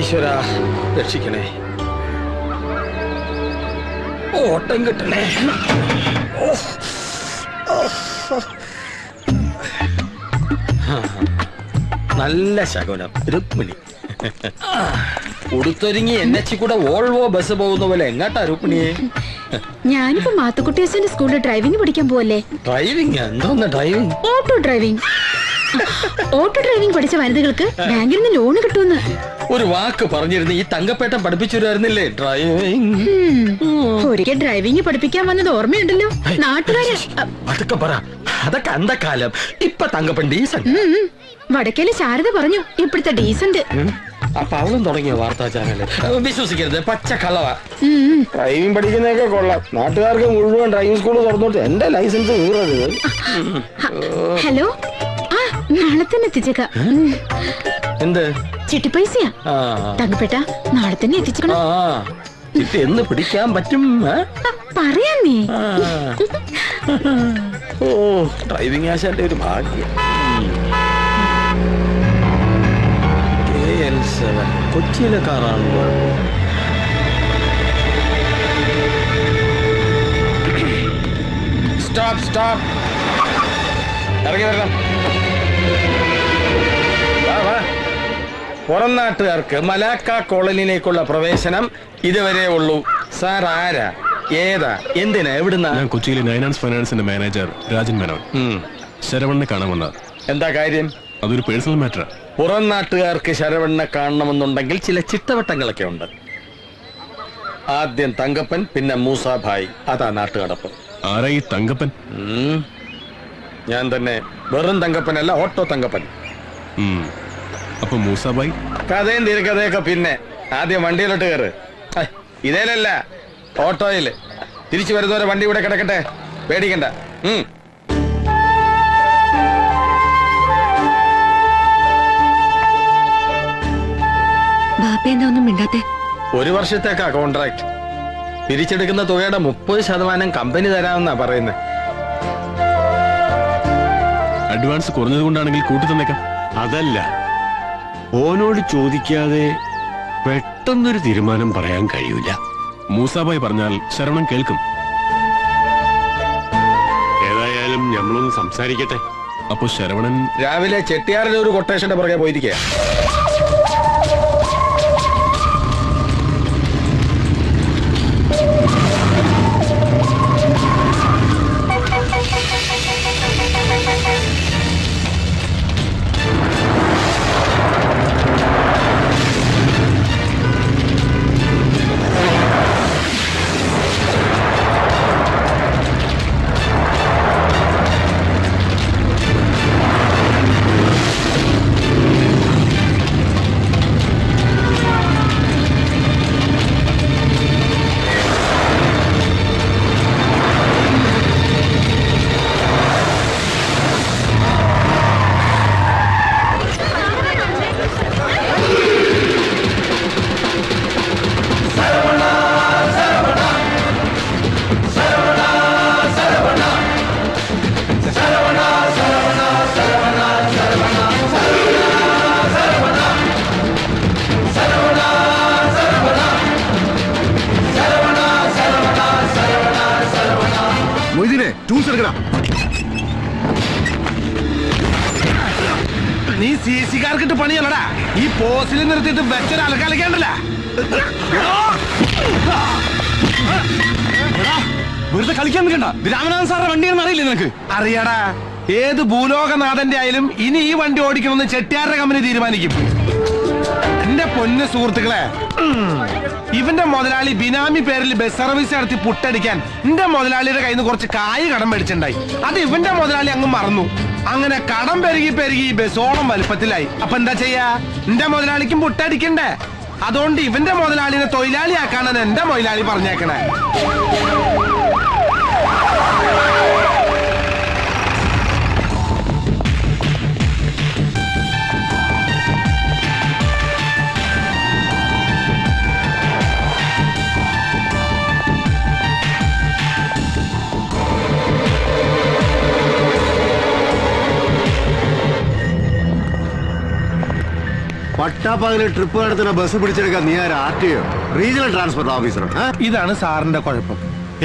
ഈശ്വരാ രക്ഷിക്കണേ. ഓട്ടം കിട്ടണേ. നല്ല ശകുനം. രുക്മിണി ഉടുത്തൊരുങ്ങി എന്നെ കൂടെ വോൾവോ ബസ് പോകുന്ന പോലെ എങ്ങാട്ടാ രുക്മിണിയെ? ഞാനിപ്പോ മാത്തുക്കുട്ടിയച്ഛന്റെ സ്കൂളിൽ ഡ്രൈവിംഗ് പഠിക്കാൻ പോവല്ലേ. ഡ്രൈവിംഗ്? എന്തോന്ന് driving? Auto driving. Auto driving പഠിച്ച വനിതകൾക്ക് ബാങ്കിൽ നിന്ന് ലോൺ കിട്ടുമെന്ന് ഒരു വാക്ക് പറഞ്ഞിരുന്നു. ഈ തങ്കപ്പേട്ടൻ പഠിപ്പിച്ചുവരുന്നില്ലേ ഡ്രൈവിംഗ്? ഒരിക്കൽ ഡ്രൈവിംഗ് പഠിപ്പിക്കാൻ വന്നത് ഓർമ്മയുണ്ടല്ലോ നാട്ടുകാര്. അതൊക്കെ പറ. അതൊക്കെ അന്തക്കാലം. ഇപ്പൊ തങ്കപ്പൻ ഡീസന്റ്. വടക്കേല് ശാരദ പറഞ്ഞു ഇപ്പോഴത്തെ ഡീസന്റ്. അപ്പൊ അവളും തുടങ്ങിയ വാർത്താ ചാനല്. വിശ്വസിക്കരുത്, പച്ച കളവാ. ഡ്രൈവിംഗ് പഠിക്കുന്നതൊക്കെ കൊള്ളാം. നാട്ടുകാർക്ക് മുഴുവൻ ഡ്രൈവിംഗ് സ്കൂൾ തുറന്നോട്ട് എന്റെ ലൈസൻസ് വീറരുത്. ഹലോ, ആ നാളെ തന്നെ എത്തിച്ചേക്കാം. എന്ത് ചിട്ടിപ്പൈസയാ തങ്കപ്പേട്ട? നാളെ തന്നെ എത്തിച്ചേക്കണം. എന്ന് പിടിക്കാൻ പറ്റും പറയാന്നേ. ഓ, ഡ്രൈവിംഗ് ആശാന്റെ ഒരു ഭാഗ്യം. കൊച്ചിയിലെ കാറാണല്ലോ. സ്റ്റോപ്പ് സ്റ്റോപ്പ്, ഇറങ്ങി വരണം. പുറം നാട്ടുകാർക്ക് മലാക്ക കോളനിയിലേക്കുള്ള പ്രവേശനം ഇതുവരെ ഉള്ളൂ. സാർ ആരാ, ഏതാ, എന്തിനാ, എവിടുന്നാ? ഞാൻ കൊച്ചിയിലെ നൈനാൻസ് ഫൈനാൻസിന്റെ മാനേജർ രാജൻ മേനോൻ. ശരവണ്ണനെ കാണാൻ വന്ന. എന്താ കാര്യം? അതൊരു പേഴ്സണൽ മാറ്ററാ. പുറം നാട്ടുകാർക്ക് ശരവണ്ണനെ കാണണമെന്നുണ്ടെങ്കിൽ ചില ചിട്ടവട്ടങ്ങളൊക്കെ ഉണ്ട്. ആദ്യം തങ്കപ്പൻ, പിന്നെ മൂസാഭായ്. അതാ നാട്ടുകടപ്പ്. ആരാ ഈ തങ്കപ്പൻ? ഞാൻ തന്നെ. വെറും തങ്കപ്പനല്ല, ഓട്ടോ തങ്കപ്പൻ. അപ്പൊ മൂസാഭായ്? കഥയും തിരക്കഥയൊക്കെ പിന്നെ. ആദ്യം വണ്ടിയിലോട്ട് കയറ്. ഇതേലല്ല, ഓട്ടോയില്. തിരിച്ചു വരുന്നവരെ വണ്ടി ഇവിടെ കിടക്കട്ടെ, പേടിക്കണ്ട. ഒരു വർഷത്തേക്കാ കോൺട്രാക്ട്. പിരിച്ചെടുക്കുന്ന തുകയുടെ 30% കമ്പനി തരാമെന്നാ പറയുന്നത്. അഡ്വാൻസ് കുറഞ്ഞത് കൊണ്ടാണെങ്കിൽ കൂട്ടി തന്നേക്കാം. അതല്ല, ഓനോട് ചോദിക്കാതെ പെട്ടെന്നൊരു തീരുമാനം പറയാൻ കഴിയൂല. മൂസാഭായ് പറഞ്ഞാൽ ശരവണൻ കേൾക്കും. ഏതായാലും നമ്മളൊന്ന് സംസാരിക്കട്ടെ. അപ്പൊ ശരവണൻ രാവിലെ ചെട്ടിയാറിലെ ഒരു കൊട്ടേഷന്റെ പുറകെ പോയിരിക്കുക. നീ സിസിക്കാർക്കിട്ട് പണിയല്ലടാ. ഈ പോസ്റ്റിൽ നിർത്തിയിട്ട് വെച്ചൊരു അലക്കാലിക്കണ്ടല്ല. വെറുതെ കളിക്കാൻ നിൽക്കണ്ട. രാമനാഥൻ സാറിന്റെ വണ്ടിയെന്ന് അറിയില്ലേ നിനക്ക്? അറിയാടാ. ഏത് ഭൂലോകനാഥന്റെ ആയാലും ഇനി ഈ വണ്ടി ഓടിക്കണമെന്ന് ചെട്ടിയാരുടെ കമ്പനി തീരുമാനിക്കും. എന്റെ പൊന്നു സുഹൃത്തുക്കളെ, ഇവന്റെ മുതലാളി ബിനാമി പേരിൽ ബസ് സർവീസ് നടത്തി പുട്ടടിക്കാൻ എന്റെ മുതലാളിയുടെ കയ്യിൽ നിന്ന് കുറച്ച് കായ് കടം മേടിച്ചിട്ടുണ്ടായി. അത് ഇവന്റെ മുതലാളി അങ്ങ് മറന്നു. അങ്ങനെ കടം പെരുകി പെരുകി ഈ ബസ്സോളം വലുപ്പത്തിലായി. അപ്പൊ എന്താ ചെയ്യാ? എന്റെ മുതലാളിക്കും പുട്ടടിക്കണ്ടേ? അതുകൊണ്ട് ഇവന്റെ മുതലാളിനെ തൊഴിലാളിയാക്കാനാണ് എന്റെ മുതലാളി പറഞ്ഞേക്കണേ. പട്ടാപ്പകല് ട്രിപ്പ് നടത്തുന്ന ബസ് പിടിച്ചെടുക്കാൻ നീ ആര് RTO റീജിയണൽ ട്രാൻസ്പോർട്ട് ഓഫീസറോ? ഇതാണ് സാറിന്റെ കുഴപ്പം.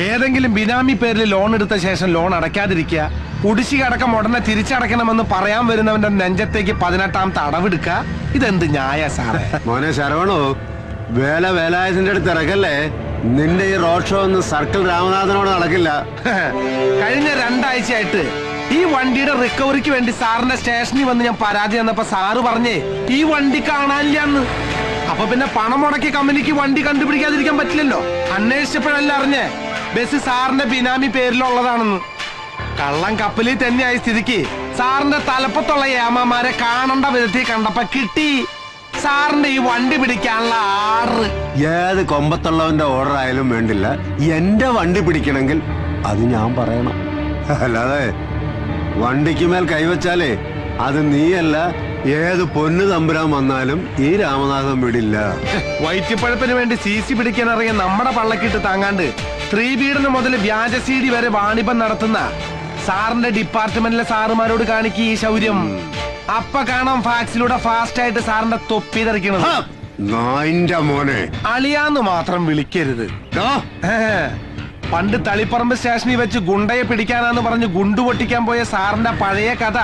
ഏതെങ്കിലും ബിനാമി പേരിൽ ലോൺ എടുത്ത ശേഷം ലോൺ അടയ്ക്കാതിരിക്കുക, കുടിശ്ശിക അടക്കം ഉടനെ തിരിച്ചടയ്ക്കണമെന്ന് പറയാൻ വരുന്നവന്റെ നെഞ്ചത്തേക്ക് 18ാമത്തെ അടവെടുക്കുക. ഇതെന്ത് ന്യായ സാറേ? മോനെ ശരവണോ, വേലായുധന്റെ അടുത്ത് ഇറക്കല്ലേ. നിന്റെ ഈ റോഡ് ഷോ ഒന്നും സർക്കിൾ രാമനാഥനോട് നടക്കില്ല. കഴിഞ്ഞ 2 ആഴ്ചയായിട്ട് ഈ വണ്ടിയുടെ റിക്കവറിക്ക് വേണ്ടി സാറിന്റെ സ്റ്റേഷനിൽ വന്ന് ഞാൻ പരാതി തന്നപ്പോ സാറ് പറഞ്ഞേ ഈ വണ്ടി കാണാനില്ലാന്ന്. അപ്പൊ പിന്നെ പണം മുടക്കി കമ്പനിക്ക് വണ്ടി കണ്ടുപിടിക്കാതിരിക്കാൻ പറ്റില്ലല്ലോ. അന്വേഷിച്ചപ്പോഴല്ല അറിഞ്ഞേ ബസ് സാറിന്റെ ബിനാമി പേരിലുള്ളതാണെന്ന്. കള്ളം കപ്പലിൽ തന്നെയായ സ്ഥിതിക്ക് സാറിന്റെ തലപ്പത്തുള്ള ഏമാമാരെ കാണേണ്ട വിധത്തിൽ കണ്ടപ്പോ കിട്ടി സാറിന്റെ ഈ വണ്ടി പിടിക്കാനുള്ള ആർഡർ. ഏത് കൊമ്പത്തുള്ളവന്റെ ഓർഡർ ആയാലും വേണ്ടില്ല, എന്റെ വണ്ടി പിടിക്കണമെങ്കിൽ അത് ഞാൻ പറയണം. അല്ലാതെ വണ്ടിക്ക് മേൽ കൈവച്ചാലേ അത് നീയല്ല, ഏത് പൊന്നു തമ്പുരാൻ വന്നാലും ഈ രാമനാഥൻ വിടില്ല. വയറ്റിപ്പഴപ്പിന് വേണ്ടി CC പിടിക്കാൻ ഇറങ്ങിയ നമ്മുടെ പള്ളക്കിട്ട് താങ്ങാണ്ട് സ്ത്രീപീഡനം മുതൽ വ്യാജ CD വരെ വാണിഭം നടത്തുന്ന സാറിന്റെ ഡിപ്പാർട്ട്മെന്റിലെ സാറുമാരോട് കാണിക്കുക ഈ ശൗര്യം. അപ്പ കാണാം ഫാക്സിലൂടെ ഫാസ്റ്റ് ആയിട്ട് സാറിന്റെ തൊപ്പി തെറിക്കണത്. നായിന്റെ മോനെ അളിയാന്ന് മാത്രം വിളിക്കരുത്. പണ്ട് തളിപ്പറമ്പ് സ്റ്റേഷനിൽ വെച്ച് ഗുണ്ടയെ പിടിക്കാനാന്ന് പറഞ്ഞ് ഗുണ്ടു പൊട്ടിക്കാൻ പോയ സാറിന്റെ പഴയ കഥ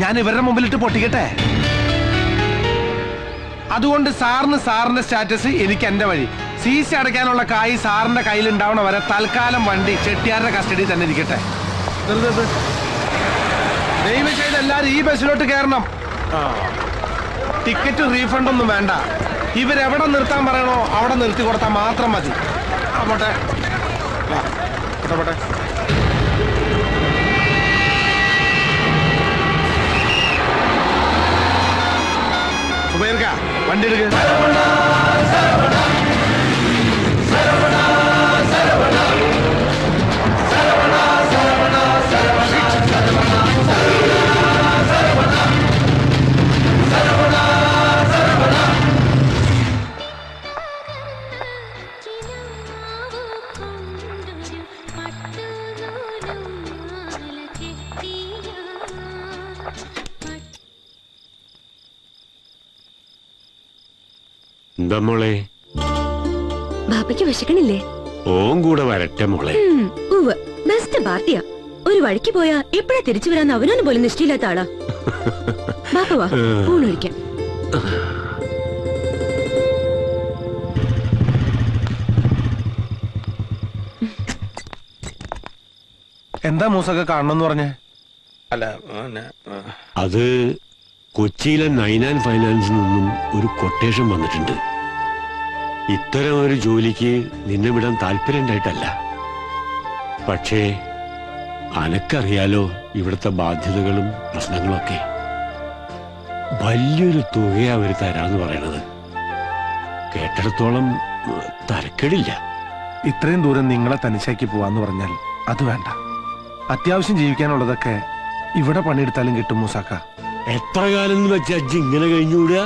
ഞാൻ ഇവരുടെ മുമ്പിലിട്ട് പൊട്ടിക്കട്ടെ. അതുകൊണ്ട് സാറിന്റെ സ്റ്റാറ്റസ്, എനിക്ക് എന്റെ വഴി. CC അടയ്ക്കാനുള്ള കായ് സാറിന്റെ കയ്യിൽ ഉണ്ടാവണ വരെ തൽക്കാലം വണ്ടി ചെട്ടിയാരുടെ കസ്റ്റഡിയിൽ തന്നെ ഇരിക്കട്ടെ. ദയവ് ചെയ്ത് എല്ലാരും ഈ ബസ്സിലോട്ട് കയറണം. ടിക്കറ്റ് റീഫണ്ട് ഒന്നും വേണ്ട. ഇവരെവിടെ നിർത്താൻ പറയണോ അവിടെ നിർത്തി കൊടുത്താൽ മാത്രം മതി. പോട്ടെ പോട്ടെ. വണ്ടി എടുക്കുക. എന്താ മോളെ, ബാപ്പയ്ക്ക് വിശക്കണില്ലേ? ഓൻ കൂടെ വരട്ടെ മോളെ. ബെസ്റ്റ് പാർട്ടിയാ. ഒരു വഴിക്ക് പോയാ എപ്പോഴാ തിരിച്ചു വരാന്ന് അവനൊന്നും പോലും നിശ്ചയില്ലാത്ത ആളാ. ബാപ്പ വാ, ഊണൊഴിക്കാം. എന്താ മൂസൊക്കെ കാണണമെന്ന് പറഞ്ഞേ? അത് കൊച്ചിയിലെ 9 ഫൈനാൻസിൽ നിന്നും ഒരു കൊട്ടേഷൻ വന്നിട്ടുണ്ട്. ഇത്തരം ഒരു ജോലിക്ക് നിന്നെ വിടാൻ താല്പര്യണ്ടായിട്ടല്ല. പക്ഷേ അനക്കറിയാലോ ഇവിടുത്തെ ബാധ്യതകളും പ്രശ്നങ്ങളൊക്കെ. വലിയൊരു തുകയാ അവര് തരാന്ന് പറയണത്. കേട്ടിടത്തോളം തരക്കേടില്ല. ഇത്രയും ദൂരം നിങ്ങളെ തനിച്ചാക്കി പോവാന്ന് പറഞ്ഞാൽ അത് വേണ്ട. അത്യാവശ്യം ജീവിക്കാനുള്ളതൊക്കെ ഇവിടെ പണിയെടുത്താലും കിട്ടും മൂസാക്ക. എത്ര കാലം എന്ന് വെച്ചാ ഇങ്ങനെ കഴിഞ്ഞുകൂടുക?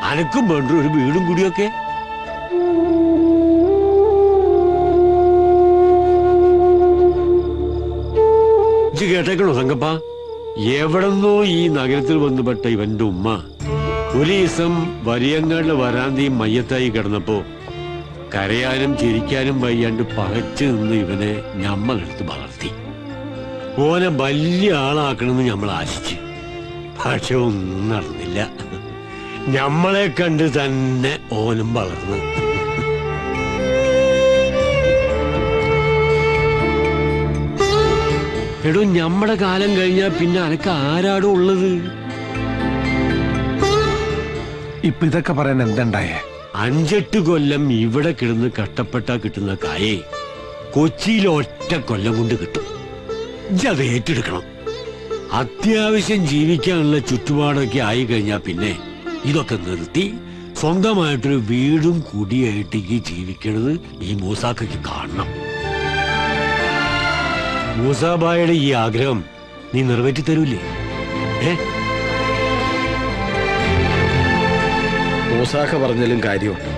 അനക്കും വേണ്ട ഒരു വീടും കൂടിയൊക്കെ. കേട്ടേക്കണോ സംഗപ്പ, എവിടെന്നോ ഈ നഗരത്തിൽ വന്നുപെട്ട ഇവന്റെ ഉമ്മ ഒരു ദിവസം വലിയങ്ങളുടെ വരാന്തിയും മയ്യത്തായി കിടന്നപ്പോ കരയാനും ചിരിക്കാനും വയ്യാണ്ട് പകച്ചു നിന്ന് ഇവനെ ഞമ്മളെടുത്ത് വളർത്തി. ഓനെ വലിയ ആളാക്കണമെന്ന് നമ്മൾ ആശിച്ച്. പക്ഷെ ഒന്നും നടന്നില്ല. ഞമ്മളെ കണ്ട് തന്നെ ഓനും വളർന്നു. എടോ, ഞമ്മടെ കാലം കഴിഞ്ഞാ പിന്നെ അനക്ക് ആരാടോ ഉള്ളത്? ഇപ്പൊ ഇതൊക്കെ പറയാൻ എന്തുണ്ടായേ? 5-8 കൊല്ലം ഇവിടെ കിടന്ന് കഷ്ടപ്പെട്ടാ കിട്ടുന്ന കായേ കൊച്ചിയിൽ ഒറ്റ കൊല്ലം കൊണ്ട് കിട്ടും. അത് ഏറ്റെടുക്കണം. അത്യാവശ്യം ജീവിക്കാനുള്ള ചുറ്റുപാടൊക്കെ ആയി കഴിഞ്ഞാ പിന്നെ ഇതൊക്കെ നിർത്തി സ്വന്തമായിട്ടൊരു വീടും കുടിയായിട്ട് ഈ ജീവിക്കണത് ഈ മൂസാക്കയ്ക്ക് കാണണം. മൂസാബായുടെ ഈ ആഗ്രഹം നീ നിറവേറ്റി തരൂലേ? മൂസാക്ക പറഞ്ഞാലും കാര്യമുണ്ട്.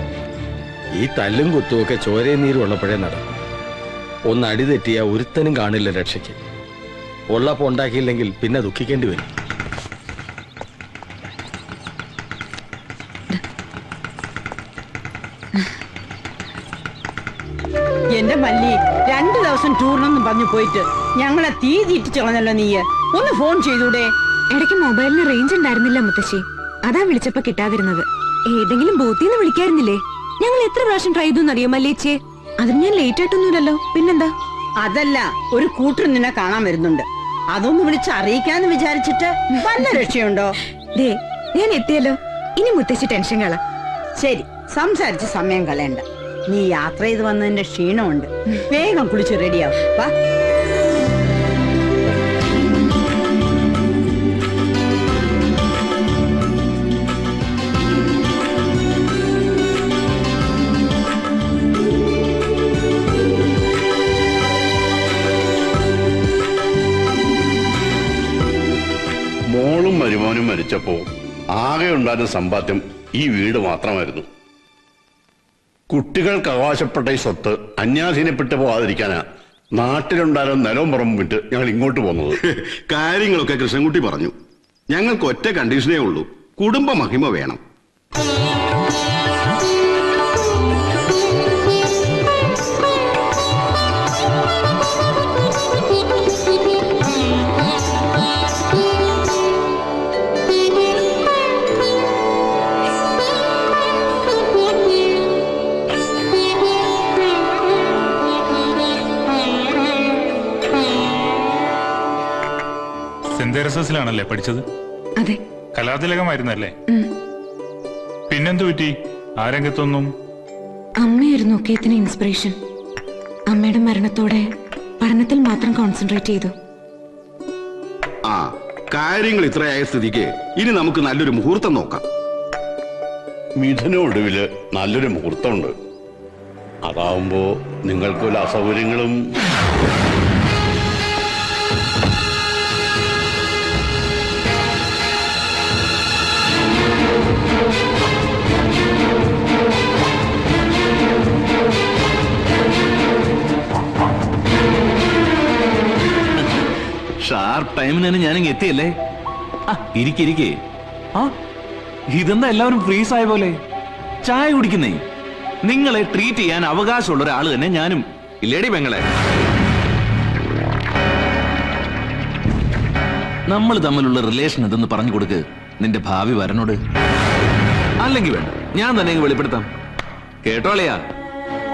ഈ തല്ലും കുത്തുമൊക്കെ ചോരയും നീരും ഉള്ളപ്പോഴേ നടക്കും. ഒന്ന് അടി തെറ്റിയാ ഒരുത്തനും കാണില്ല രക്ഷയ്ക്ക്. ഉള്ളപ്പോ ഉണ്ടാക്കിയില്ലെങ്കിൽ പിന്നെ ദുഃഖിക്കേണ്ടി വരും. ടൂറിനൊന്നും പറഞ്ഞു പോയിട്ട് ഞങ്ങളെ തീ തീറ്റിച്ചു കളഞ്ഞല്ലോ നീ. ഒന്ന് ഫോൺ ചെയ്തൂടെ? ഇടയ്ക്ക് മൊബൈലിന് റേഞ്ച് ഉണ്ടായിരുന്നില്ല മുത്തശ്ശി, അതാ വിളിച്ചപ്പോ കിട്ടാതിരുന്നത്. ഏതെങ്കിലും ബൂത്തിന്ന് വിളിക്കായിരുന്നില്ലേ? ഞങ്ങൾ എത്ര പ്രാവശ്യം ട്രൈ ചെയ്തു അറിയോ മല്ലേച്ചിയെ? അതിന് ഞാൻ ലേറ്റ് ആയിട്ടൊന്നുമില്ലല്ലോ. പിന്നെന്താ? അതല്ല, ഒരു കൂട്ടർ നിന്നെ കാണാൻ വരുന്നുണ്ട്, അതൊന്ന് വിളിച്ച് അറിയിക്കാന്ന് വിചാരിച്ചിട്ട് വല്ല രക്ഷയുണ്ടോ? ദേ ഞാൻ എത്തിയല്ലോ, ഇനി മുത്തശ്ശി ടെൻഷൻ കള. ശരി, സംസാരിച്ച് സമയം കളയണ്ട. നീ യാത്ര ചെയ്ത് വന്നതിന്റെ ക്ഷീണമുണ്ട്. വേഗം കുളിച്ച് റെഡിയാവും. വാ. മോളും മരുമോനും മരിച്ചപ്പോ ആകെ ഉണ്ടായിരുന്ന സമ്പാദ്യം ഈ വീട് മാത്രമായിരുന്നു. കുട്ടികൾക്ക് അവകാശപ്പെട്ട ഈ സ്വത്ത് അന്യാധീനപ്പെട്ടു പോകാതിരിക്കാനാ നാട്ടിലുണ്ടായിരുന്ന നിലവും പുറമ്പും വിട്ട് ഞങ്ങൾ ഇങ്ങോട്ട് പോകുന്നത്. കാര്യങ്ങളൊക്കെ കൃഷ്ണൻകുട്ടി പറഞ്ഞു. ഞങ്ങൾക്ക് ഒറ്റ കണ്ടീഷനേ ഉള്ളൂ, കുടുംബ മഹിമ വേണം. സെന്റ് തെരേസസിലാണല്ലേ പഠിച്ചത്? അതെ. കലാതിലകമായിരുന്നല്ലേ? പിന്നെന്തു പറ്റി? ആ രംഗത്തൊന്നും? അമ്മയായിരുന്നു ഒക്കേത്തിന് ഇൻസ്പിറേഷൻ. അമ്മയുടെ മരണത്തോടെ പഠനത്തിൽ മാത്രം കോൺസെൻട്രേറ്റ് ചെയ്തു. ആ കാര്യങ്ങൾ ഇത്രയായ സ്ഥിതിക്ക് ഇനി നമുക്ക് നല്ലൊരു മുഹൂർത്തം നോക്കാം. മിഥുന ഒടുവില് നല്ലൊരു മുഹൂർത്തമുണ്ട്. അതാവുമ്പോ നിങ്ങൾക്ക് വല്ല അസൗകര്യങ്ങളും. ഷാർപ്പ് ടൈമിന് തന്നെ ഞാനിങ്ങ് എത്തിയല്ലേ? ഇരിക്കെ. ഇതെന്താ എല്ലാവരും ഫ്രീസ് ആയ പോലെ? ചായ കുടിക്കുന്നേ. നിങ്ങളെ ട്രീറ്റ് ചെയ്യാൻ അവകാശമുള്ള ഒരാൾ തന്നെ ഞാനും. ഇല്ലേടി പെങ്ങളെ? നമ്മൾ തമ്മിലുള്ള റിലേഷൻ ഇതെന്ന് പറഞ്ഞു കൊടുക്ക് നിന്റെ ഭാവി വരനോട്. അല്ലെങ്കിൽ വേണ്ട, ഞാൻ തന്നെ വെളിപ്പെടുത്താം. കേട്ടോളയാ,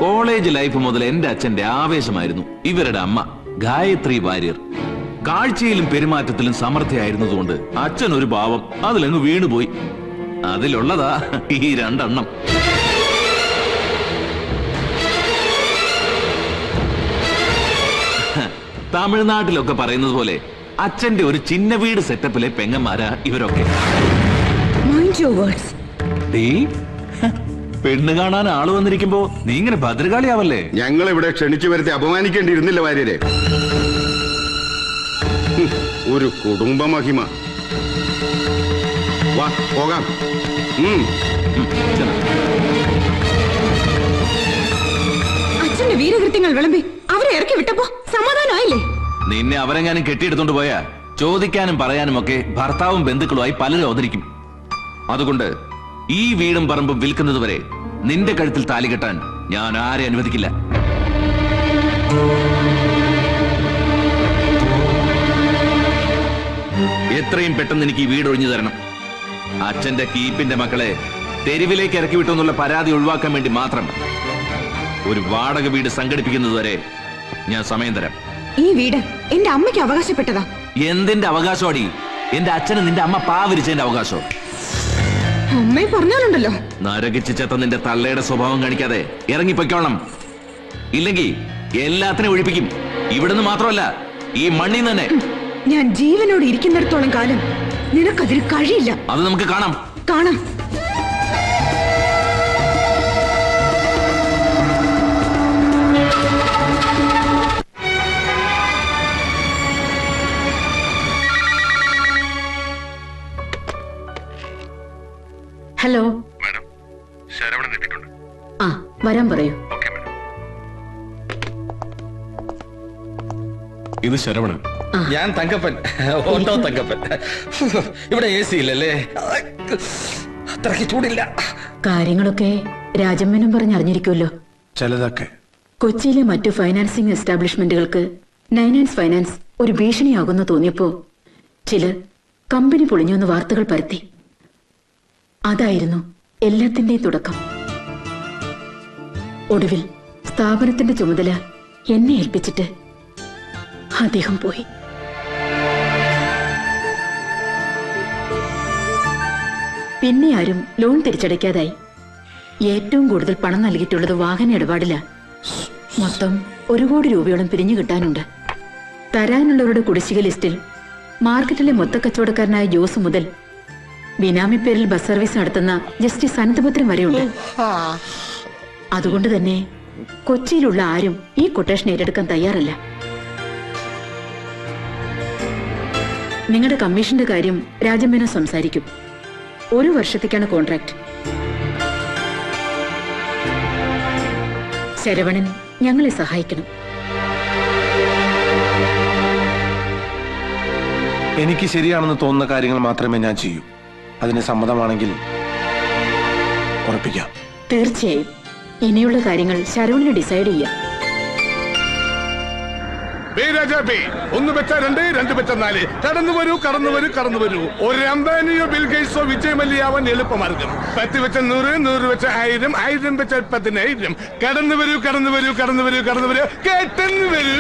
കോളേജ് ലൈഫ് മുതൽ എന്റെ അച്ഛന്റെ ആവേശമായിരുന്നു ഇവരുടെ അമ്മ ഗായത്രി വാര്യർ. കാഴ്ചയിലും പെരുമാറ്റത്തിലും സമർത്ഥയായിരുന്നതുകൊണ്ട് അച്ഛൻ ഒരു പാവം അതിലങ്ങ് വീണുപോയി. അതിലുള്ളതാ ഈ രണ്ടെണ്ണം. തമിഴ്നാട്ടിലൊക്കെ പറയുന്നത് പോലെ അച്ഛന്റെ ഒരു ചിന്ന വീട് സെറ്റപ്പിലെ പെങ്ങന്മാരാ ഇവരൊക്കെ. പെണ്ണ് കാണാൻ ആള് വന്നിരിക്കുമ്പോ നീ ഇങ്ങനെ ഭദ്രകാളിയാവല്ലേ? ഞങ്ങൾ ഇവിടെ ക്ഷണിച്ചു വരുത്തി അപമാനിക്കേണ്ടിയിരുന്നില്ല വാര്യരെ. ഒരു കുടുംബ മഹിമ. വാ പോകാം. അച്ഛന്റെ വീരകൃത്യങ്ങൾ വിളമ്പി അവരെ ഇറക്കി വിട്ടപ്പോ സമാധാനമായില്ലേ? നിന്നെ അവരെങ്ങാനും കെട്ടിയെടുത്തോണ്ട് പോയാ ചോദിക്കാനും പറയാനും ഒക്കെ ഭർത്താവും ബന്ധുക്കളുമായി പലരും അവതരിക്കും. അതുകൊണ്ട് ഈ വീടും പറമ്പും വിൽക്കുന്നത് വരെ നിന്റെ കഴുത്തിൽ താലി കെട്ടാൻ ഞാൻ ആരെ അനുവദിക്കില്ല. എത്രയും പെട്ടെന്ന് എനിക്ക് ഈ വീട് ഒഴിഞ്ഞു തരണം. അച്ഛന്റെ കീപ്പിന്റെ മക്കളെ തെരുവിലേക്ക് ഇറക്കി വിട്ടെന്നുള്ള പരാതി ഒഴിവാക്കാൻ വേണ്ടി മാത്രം ഒരു വാടക വീട് സംഘടിപ്പിക്കുന്നത് വരെ ഞാൻ സമയം തരാം. ഈ വീട് എന്റെ അമ്മയ്ക്ക് അവകാശപ്പെട്ടതാ. എന്തിന്റെ അവകാശമാടി? എന്റെ അച്ഛന് നിന്റെ അമ്മ പാവരിച്ചതിന്റെ അവകാശം. അമ്മയെ പറഞ്ഞാലുണ്ടല്ലോ. നരകിച്ച് ചെത്ത നിന്റെ തള്ളയുടെ സ്വഭാവം കാണിക്കാതെ ഇറങ്ങിപ്പൊയ്ക്കോണം. ഇല്ലെങ്കിൽ എല്ലാത്തിനും ഒഴിപ്പിക്കും. ഇവിടുന്ന് മാത്രമല്ല, ഈ മണ്ണിൽ നിന്ന് തന്നെ. ഞാൻ ജീവനോട് ഇരിക്കുന്നിടത്തോളം കാലം നിനക്കതിൽ കഴിയില്ല. അത് നമുക്ക് കാണാം. കാണാം. ഹലോ മാഡം, ശരവണൻ എത്തിയിട്ടുണ്ട്. ആ വരാൻ പറയൂ. ഇത് ശരവണൻ. ഞാൻ തങ്കപ്പൻ, ഓട്ടോ തങ്കപ്പൻ. ഇവിടെ AC ഇല്ലല്ലേ? അത്രയ്ക്ക് ചൂടില്ല. കാര്യങ്ങളൊക്കെ രാജമ്മനും പറഞ്ഞറിഞ്ഞിരിക്കുമല്ലോ. ചിലതൊക്കെ കൊച്ചിയിലെ മറ്റു ഫൈനാൻസിംഗ് എസ്റ്റാബ്ലിഷ്മെന്റുകൾക്ക് നൈനാൻസ് ഫൈനാൻസ് ഒരു ഭീഷണിയാകുന്നു തോന്നിയപ്പോ ചിലർ കമ്പനി പൊളിഞ്ഞുവെന്ന് വാർത്തകൾ പരത്തി. അതായിരുന്നു എല്ലാത്തിന്റെയും തുടക്കം. ഒടുവിൽ സ്ഥാപനത്തിന്റെ ചുമതല എന്നെ ഏൽപ്പിച്ചിട്ട് അദ്ദേഹം പോയി. പിന്നെ ആരും ലോൺ തിരിച്ചടയ്ക്കാതായി. ഏറ്റവും കൂടുതൽ പണം നൽകിയിട്ടുള്ളത് വാഹന ഇടപാടില. മൊത്തം 1 കോടി രൂപയോളം പിരിഞ്ഞു കിട്ടാനുണ്ട്. തരാനുള്ളവരുടെ കുടിശ്ശിക ലിസ്റ്റിൽ മാർക്കറ്റിലെ മൊത്തക്കച്ചവടക്കാരനായ ജോസ് മുതൽ ബിനാമി പേരിൽ ബസ് സർവീസ് നടത്തുന്ന ജസ്റ്റിസ് അനന്തപുത്രം വരെയുണ്ട്. അതുകൊണ്ട് തന്നെ കൊച്ചിയിലുള്ള ആരും ഈ കൊട്ടേഷൻ ഏറ്റെടുക്കാൻ തയ്യാറല്ല. നിങ്ങളുടെ കമ്മീഷന്റെ കാര്യം രാജമേനോൻ സംസാരിക്കും. 1 വർഷത്തേക്കാണ് കോൺട്രാക്ട്. ശരവണൻ ഞങ്ങളെ സഹായിക്കണം. എനിക്ക് ശരിയാണെന്ന് തോന്നുന്ന കാര്യങ്ങൾ മാത്രമേ ഞാൻ ചെയ്യൂ. അതിന് സമ്മതമാണെങ്കിൽ ഉറപ്പിക്കാം. തീർച്ചയായും ഇനിയുള്ള കാര്യങ്ങൾ ശരവണന് ഡിസൈഡ് ചെയ്യാം. 1 വെച്ച 2, 2 വെച്ച 4. കടന്നു വരൂ. ഒരു അംബാനിയോ ബിൽഗേറ്റ്സോ വിജയ് മല്യാവൻ എളുപ്പമാർഗം. 10 വെച്ച 100, 100 വെച്ച 1000, 1000 വെച്ച 10,000. കടന്നു വരൂ. കേട്ടെന്ന് വരൂ.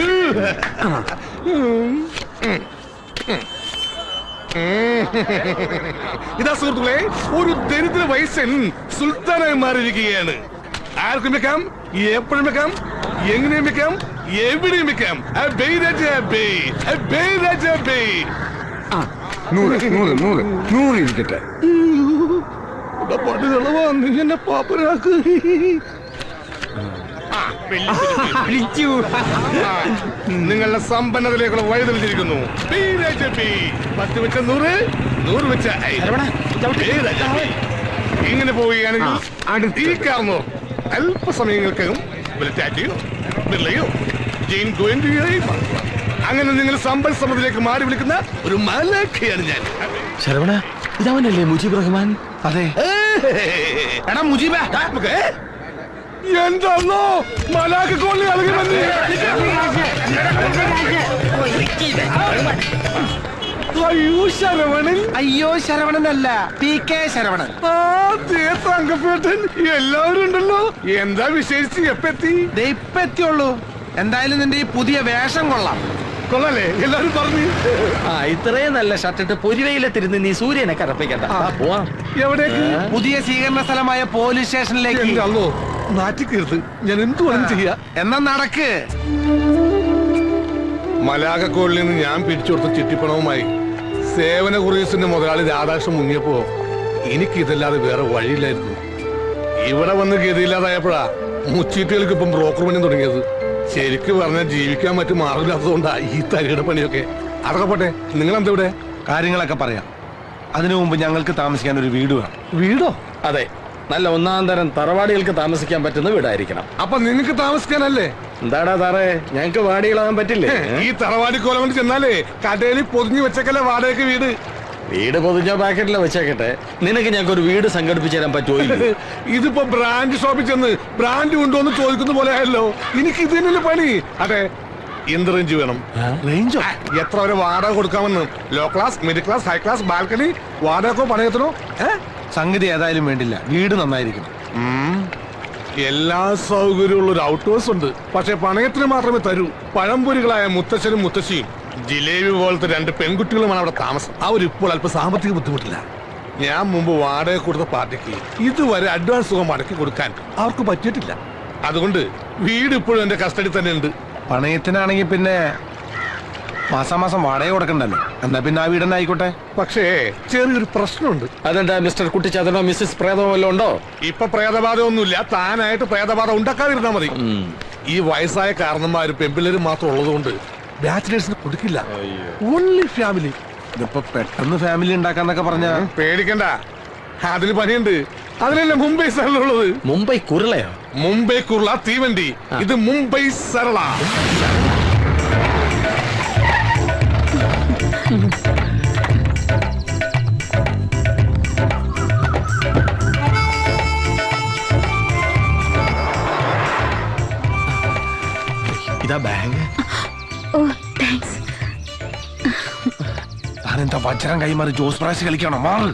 ഇതാ സുഹൃത്തുക്കളെ, ഒരു ദരിദ്ര വയസ്സൻ സുൽത്താനായി മാറിയിരിക്കുകയാണ്. ആർക്കും വെക്കാം, എപ്പോഴും വെക്കാം, എങ്ങനെയും വെക്കാം, എവിടെയും വെക്കാം. 100 ഇരിക്കട്ടെ. നീ എന്നെ പാപ്പരാക്ക്. നിങ്ങളുടെ സമ്പന്നതയിലേക്കുള്ള വഴി തെളിഞ്ഞിരിക്കുന്നു. 10 വെച്ച 100, 100 വെച്ച 1000. ഇങ്ങനെ പോവുകയാണെങ്കിൽ ഈ കാരണോ അല്പസമയങ്ങൾക്കകം അങ്ങനെ നിങ്ങൾ സമ്പൽ സമൃദ്ധിയിലേക്ക് മാറി വിളിക്കുന്ന ഒരു മലക്കയാണ് ഞാൻ. ശരവണ, ഇതവനല്ലേ മുജീബ് റഹ്മാൻ? അതെ. എടാ മുജീബ, എന്താണോ മലാക്ക് കോളി അളകി വന്നേ. അയ്യോ ശരവണനല്ല, PK ശരവണൻ. തങ്കപ്പേട്ടൻ, എല്ലാവരും ഉണ്ടല്ലോ. എന്താ വിശേഷിച്ച് എപ്പെത്തി? ഇപ്പെത്തിയുള്ളൂ. എന്തായാലും നിന്റെ ഈ പുതിയ വേഷം കൊള്ളാം. കൊള്ളാലേ? എല്ലാരും പറഞ്ഞു. ഇത്രയും നല്ല ഷർട്ടിട്ട് പൊരിവയിലെത്തിരുന്ന് നീ സൂര്യനെ കറപ്പിക്കണ്ട. പോവാം. എവിടേക്ക്? പുതിയ സ്വീകരണ സ്ഥലമായ പോലീസ് സ്റ്റേഷനിലേക്ക്. നാറ്റിക്കരുത്, ഞാൻ എന്തു വേണം ചെയ്യാ. എന്നാ നടക്ക്. മലാകക്കോളിൽ നിന്ന് ഞാൻ പിടിച്ചു കൊടുത്ത ചിട്ടിപ്പണവുമായി സേവന കുറീസിന്റെ മുതലാളി രാധാകൃഷ്ണൻ മുങ്ങിയപ്പോ എനിക്കിതല്ലാതെ വേറെ വഴിയില്ലായിരുന്നു. ഇവിടെ വന്ന് ഗതിയില്ലാതായപ്പോഴാ മുച്ചീട്ടുകൾക്ക് ഇപ്പം ബ്രോക്കർ പണി തുടങ്ങിയത്. ശരിക്ക് പറഞ്ഞാൽ ജീവിക്കാൻ മറ്റു മാർഗമില്ലാത്തതുകൊണ്ടാ ഈ തരിയുടെ പണിയൊക്കെ. അതൊക്കെ പോട്ടെ, നിങ്ങളെന്താ ഇവിടെ? കാര്യങ്ങളൊക്കെ പറയാം. അതിനു മുമ്പ് ഞങ്ങൾക്ക് താമസിക്കാൻ ഒരു വീട് വേണം. വീടോ? അതെ, നല്ല 1-ാം തരം തറവാടികൾക്ക് താമസിക്കാൻ പറ്റുന്ന വീടായിരിക്കണം. അപ്പൊ നിങ്ങൾക്ക് താമസിക്കാനല്ലേ? എന്താടാ സാറേ, ഞങ്ങക്ക് വാടികളാകാൻ പറ്റില്ലേ? ഈ തറവാടി കോലം കൊണ്ട് ചെന്നാലേ കടയിൽ പൊതിഞ്ഞു വെച്ചേക്കല്ലേ വാടകയ്ക്ക് വീട്. വീട് പൊതിഞ്ഞ പാക്കറ്റിലെ വെച്ചേക്കട്ടെ. നിനക്ക് ഞങ്ങൾക്ക് ഒരു വീട് സംഘടിപ്പിച്ചു തരാൻ പറ്റുമോ? ഇതിപ്പോ ബ്രാൻഡ് ഷോപ്പിൽ ചെന്ന് ബ്രാൻഡ് ഉണ്ടോന്ന് ചോദിക്കുന്ന പോലെ ആയല്ലോ. എനിക്ക് ഇത് തന്നെയല്ലേ പണി. അതെ, എന്ത് റേഞ്ച് വേണം? റേഞ്ചോ? എത്ര വരെ വാടക കൊടുക്കാമെന്ന്? Low class, middle class, high class, balcony, വാടകക്കോ പണയത്തിനോ? സംഗതി ഏതായാലും വേണ്ടില്ല, വീട് നന്നായിരിക്കണം. എല്ലാ സൗകര്യമുള്ള ഒരു ഔട്ട്ഹൗസ് ഉണ്ട്. പക്ഷെ പണയത്തിന് മാത്രമേ തരൂ. പഴംപൊരികളായ മുത്തശ്ശനും മുത്തശ്ശിയും ജിലേബി പോലത്തെ 2 പെൺകുട്ടികളുമാണ് അവിടെ താമസം. അവരിപ്പോൾ അല്പം സാമ്പത്തിക ബുദ്ധിമുട്ടില്ല. ഞാൻ മുമ്പ് വാടക കൊടുത്ത പാർട്ടിക്ക് ഇതുവരെ അഡ്വാൻസ് തുക മടക്കി കൊടുക്കാൻ അവർക്ക് പറ്റിയിട്ടില്ല. അതുകൊണ്ട് വീട് ഇപ്പോഴും എന്റെ കസ്റ്റഡി തന്നെ ഉണ്ട്. പണയത്തിനാണെങ്കിൽ പിന്നെ മാസാമാസം വാടക കൊടുക്കണ്ടല്ലോ. എന്നാ പിന്നെ ആ വീടന്നെ ആയിക്കോട്ടെ. പക്ഷേ ചെറിയൊരു പ്രശ്നമുണ്ട്. അതെന്താ മിസ്റ്റർ കുട്ടിച്ചാത്തനോ മിസ്സിസ് പ്രേതമോ വല്ലതും ഉണ്ടോ? ഇപ്പൊ പ്രേതബാധ ഒന്നുമില്ല. താനായിട്ട് പ്രേതബാധ ഉണ്ടാക്കാതിരുന്നാ മതി. ഈ വയസ്സായ കാരണന്മാരും പെമ്പിള്ളേരും മാത്രം ഉള്ളതുകൊണ്ട് ബാച്ചിലേഴ്സിന് കൊടുക്കില്ല. Only family. ഇതിപ്പോ പെട്ടെന്ന് ഫാമിലി ഉണ്ടാക്കാന്നൊക്കെ പറഞ്ഞ പേടിക്കണ്ട, അതിന് പണിയുണ്ട്. അതിനല്ലേ മുംബൈ സരളുള്ളത്. മുംബൈ കുരുളയോ? മുംബൈ കുരുള തീവണ്ടി. ഇത് മുംബൈ സരള. ഓ താങ്ക്സ്. താനെന്താ വജ്രം കൈമാറി ജോസ് പ്രാശ് കളിക്കണോ? മാറ്.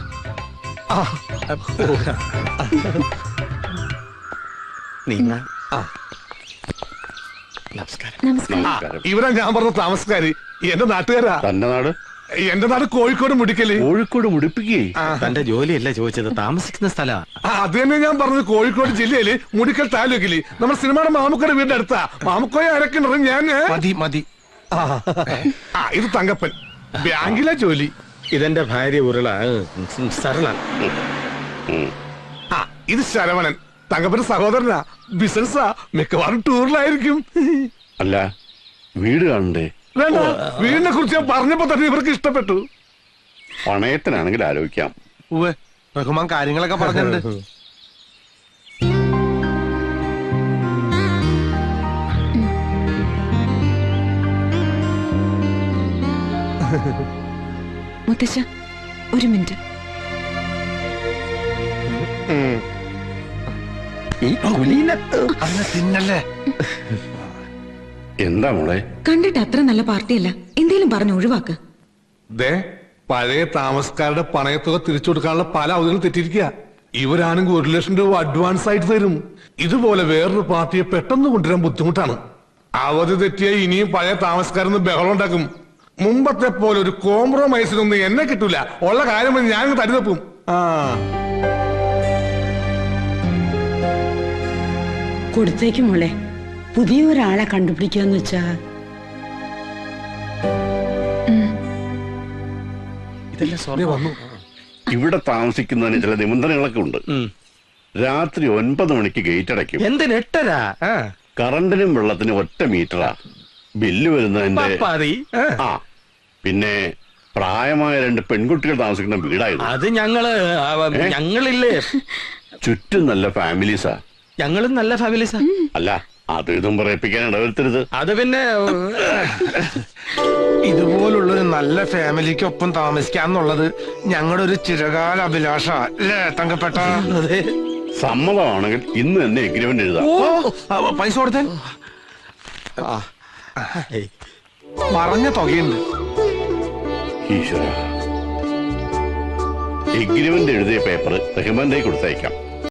നമസ്കാരം. ഇവരാ ഞാൻ പറഞ്ഞ താമസക്കാര്, എന്റെ നാട്ടുകാരാ. തന്റെ നാട്? എന്റെ നാട് കോഴിക്കോട് മുടിക്കല്. കോഴിക്കോട് മുടിപ്പിക്കേ? തന്റെ ജോലിയല്ല ചോദിച്ചത്, താമസിക്കുന്ന സ്ഥലാ. അത് തന്നെ ഞാൻ പറഞ്ഞത്. കോഴിക്കോട് ജില്ലയില് മുടിക്കൽ താലൂക്കില് നമ്മുടെ സിനിമയുടെ മാമുക്കയുടെ വീടിന്റെ അടുത്താ. മാമുക്കോയെ അരക്കിണറ് ഞാൻ. മതി മതി. ഇത് തങ്കപ്പൻ, ബാങ്കിലെ ജോലി. ഇതെന്റെ ഭാര്യ ഉരുള, സരള. ഇത് ശരവണൻ, തങ്കപ്പന്റെ സഹോദരനാ. ബിസിനസ്സാ, മിക്കവാറും ടൂറിലായിരിക്കും. അല്ല, വീട് കാണണ്ടേ? വേണ്ട, വീടിനെ കുറിച്ച് ഞാൻ പറഞ്ഞപ്പോ തന്നെ ഇവർക്ക് ഇഷ്ടപ്പെട്ടു. പണയത്തിനാണെങ്കിൽ ആലോചിക്കാം. റഹ്മാൻ കാര്യങ്ങളൊക്കെ പറഞ്ഞിട്ടുണ്ട്. മുത്തശ്ശ ഒരു മിനിറ്റ്. തിന്നല്ലേ? എന്താ മോളെ? കണ്ടിട്ട് അത്ര നല്ല പാർട്ടിയല്ല, എന്തേലും പറഞ്ഞു ഒഴിവാക്ക്. പഴയ താമസക്കാരുടെ പണയത്തുക തിരിച്ചു കൊടുക്കാനുള്ള പല അവധികളും തെറ്റിയിരിക്കുക. ഇവരാണെങ്കിൽ 1 ലക്ഷം രൂപ അഡ്വാൻസ് ആയിട്ട് തരും. ഇതുപോലെ വേറൊരു പാർട്ടിയെ പെട്ടെന്ന് കൊണ്ടുവരാൻ ബുദ്ധിമുട്ടാണ്. അവധി തെറ്റിയ ഇനിയും പഴയ താമസക്കാരൊന്ന് ബഹളം ഉണ്ടാക്കും. മുമ്പത്തെ പോലെ ഒരു കോംപ്രമൈസിനൊന്നും എന്നെ കിട്ടൂല. ഉള്ള കാര്യം ഞാൻ തരുതപ്പും. കൊടുത്തേക്കും മോളെ. പുതിയ ഒരാളെ കണ്ടുപിടിക്കാന്ന് വെച്ചാ ഇവിടെ താമസിക്കുന്നതിന് ചില നിബന്ധനകളൊക്കെ ഉണ്ട്. രാത്രി 9 മണിക്ക് ഗേറ്റ് അടയ്ക്കും. എന്തിന് 8:30? കറണ്ടിനും വെള്ളത്തിനും 1 മീറ്ററാ. ബില്ല് വരുന്നതിന്റെ പിന്നെ പ്രായമായ 2 പെൺകുട്ടികൾ താമസിക്കുന്ന വീടായിരുന്നു. അത് ഞങ്ങളില്ലേ. ചുറ്റും നല്ല ഫാമിലീസാ. ഞങ്ങളും നല്ല ഫാമിലീസാ. അല്ല, അത് ഇതും പറയിപ്പിക്കാൻ ഇടവരുത്തരുത്. അത് പിന്നെ ഇതുപോലുള്ളൊരു നല്ല ഫാമിലിക്കൊപ്പം താമസിക്കാന്നുള്ളത് ഞങ്ങളുടെ ഒരു ചിരകാല അഭിലാഷ അല്ലേ തങ്കപ്പെട്ട? സമ്മതമാണെങ്കിൽ ഇന്ന് തന്നെ എഗ്രിമെന്റ് എഴുതാം. പൈസ കൊടുത്താൽ പറഞ്ഞ തുകയുണ്ട്. ഈശ്വര, എഗ്രിമെന്റ് എഴുതിയ പേപ്പർ റഹ്മാന്റെ കൊടുത്തയക്കാം.